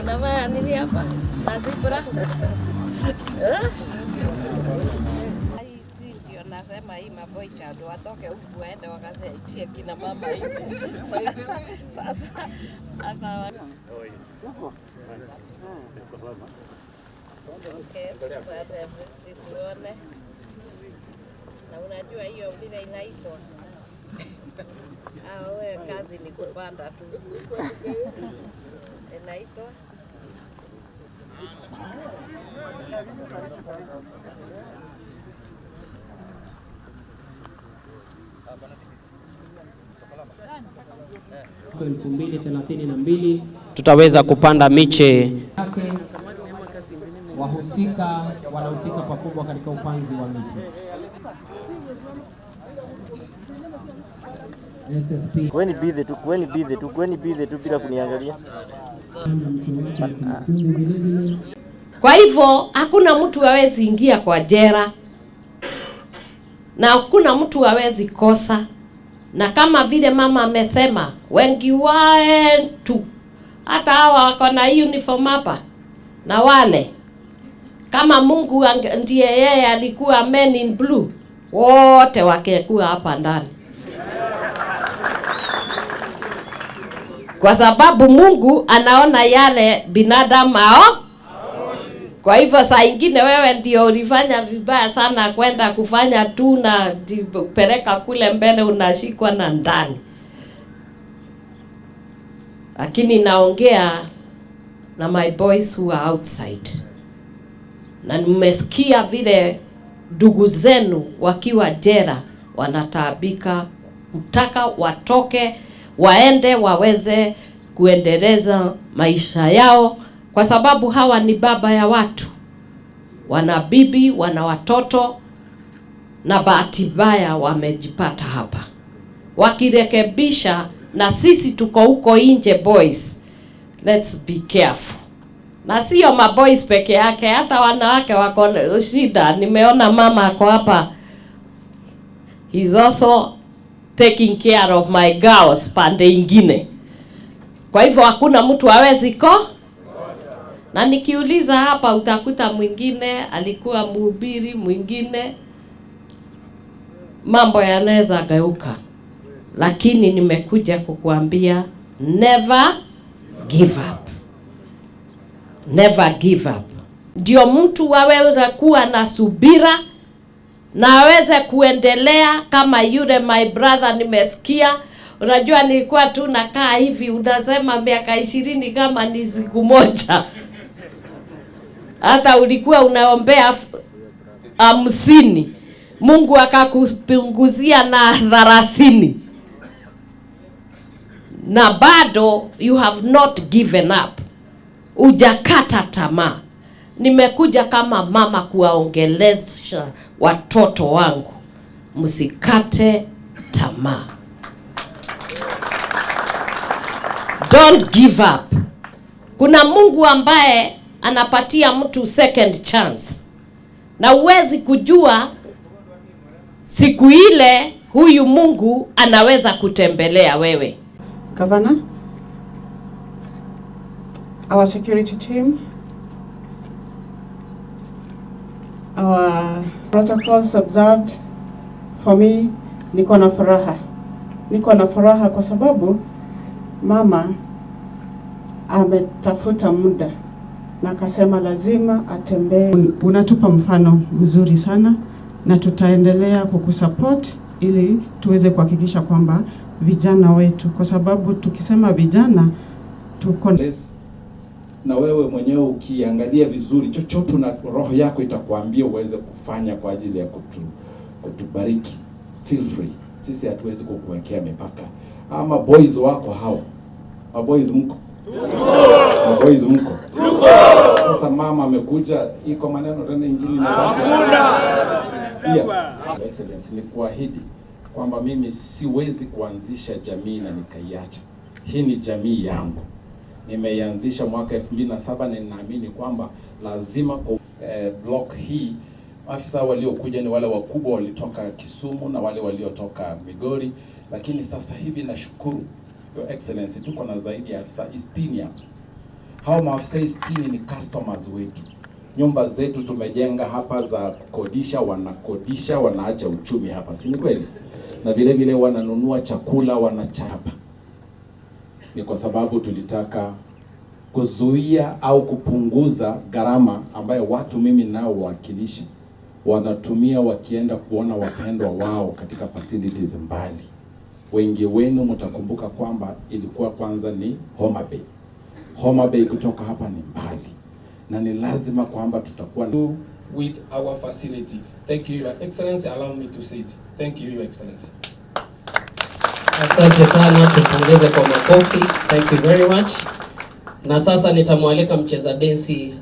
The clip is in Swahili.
Unavaa nini hapa? Nasi pura. Ndio nasema hii maboi chado watoke huku waende wakazie kina mama hivi. Sasa hapa tuone. Na unajua hiyo vile inaitwa. Wewe kazi ni kupanda tu. Inaitwa kwa 2032 tutaweza kupanda miche. Wahusika wanahusika pakubwa katika upanzi wa miti. Kweni busy tu bila kuniangalia. Kwa hivyo hakuna mtu hawezi ingia kwa jela na hakuna mtu hawezi kosa, na kama vile mama amesema wengi wetu hata hawa wako na uniform hapa, na wale kama Mungu ndiye yeye alikuwa men in blue, wote wakekuwa hapa ndani, kwa sababu Mungu anaona yale binadamu hao. Kwa hivyo saa ingine wewe ndio ulifanya vibaya sana kwenda kufanya tu na peleka kule mbele unashikwa na ndani. Lakini naongea na my boys who are outside. Na nimesikia vile ndugu zenu wakiwa jela wanataabika kutaka watoke waende waweze kuendeleza maisha yao, kwa sababu hawa ni baba ya watu, wana bibi, wana watoto, na bahati mbaya wamejipata hapa. Wakirekebisha, na sisi tuko huko nje boys, let's be careful. Na sio maboys peke yake, hata wanawake wako shida. Nimeona mama ako hapa, he's also taking care of my girls pande ingine. Kwa hivyo hakuna mtu hawezi na nikiuliza hapa utakuta mwingine alikuwa mhubiri, mwingine mambo yanaweza geuka, lakini nimekuja kukuambia never give up. Never give up. Ndio mtu aweze kuwa na subira na aweze kuendelea kama yule my brother nimesikia. Unajua nilikuwa tu nakaa hivi, unasema miaka 20 kama ni siku moja. Hata ulikuwa unaombea 50, Mungu akakupunguzia na 30. Na bado you have not given up. Ujakata tamaa. Nimekuja kama mama kuwaongelesha watoto wangu, msikate tamaa. Don't give up. Kuna Mungu ambaye anapatia mtu second chance, na uwezi kujua siku ile huyu Mungu anaweza kutembelea wewe. Governor, our security team, our protocols observed. For me, niko na furaha kwa sababu mama ametafuta muda na akasema lazima atembee. Unatupa mfano mzuri sana na tutaendelea kukusupport ili tuweze kuhakikisha kwamba vijana wetu, kwa sababu tukisema vijana tuko na wewe mwenyewe ukiangalia vizuri chochote na roho yako itakwambia uweze kufanya kwa ajili ya kutubariki, feel free. Sisi hatuwezi kukuwekea mipaka. Ama boys wako hao, maboys mko, maboys mko. Sasa mama amekuja, iko maneno tena ingine na Your Excellency, ni kuahidi kwamba mimi siwezi kuanzisha jamii na nikaiacha. Hii ni jamii yangu. Nimeianzisha mwaka 2007 na ninaamini kwamba lazima block hii afisa waliokuja ni wale wakubwa walitoka Kisumu na wale waliotoka Migori, lakini sasa hivi nashukuru Your Excellency tuko na zaidi ya afisa 60 hapa. Hao maafisa 60 ni customers wetu. Nyumba zetu tumejenga hapa za kukodisha, wanakodisha, wanaacha uchumi hapa, si ni kweli? Na vile vile wananunua chakula, wanachapa. Ni kwa sababu tulitaka kuzuia au kupunguza gharama ambayo watu mimi nao wakilisha wanatumia wakienda kuona wapendwa wao katika facilities mbali. Wengi wenu mtakumbuka kwamba ilikuwa kwanza ni Homa Bay kutoka hapa ni mbali. Na ni lazima kwamba tutakuwa with our facility. Thank you, Your Excellency. Allow me to say it. Thank you, Your Excellency. Asante sana, tupongeze kwa makofi. Thank you very much. Na sasa nitamwalika mcheza densi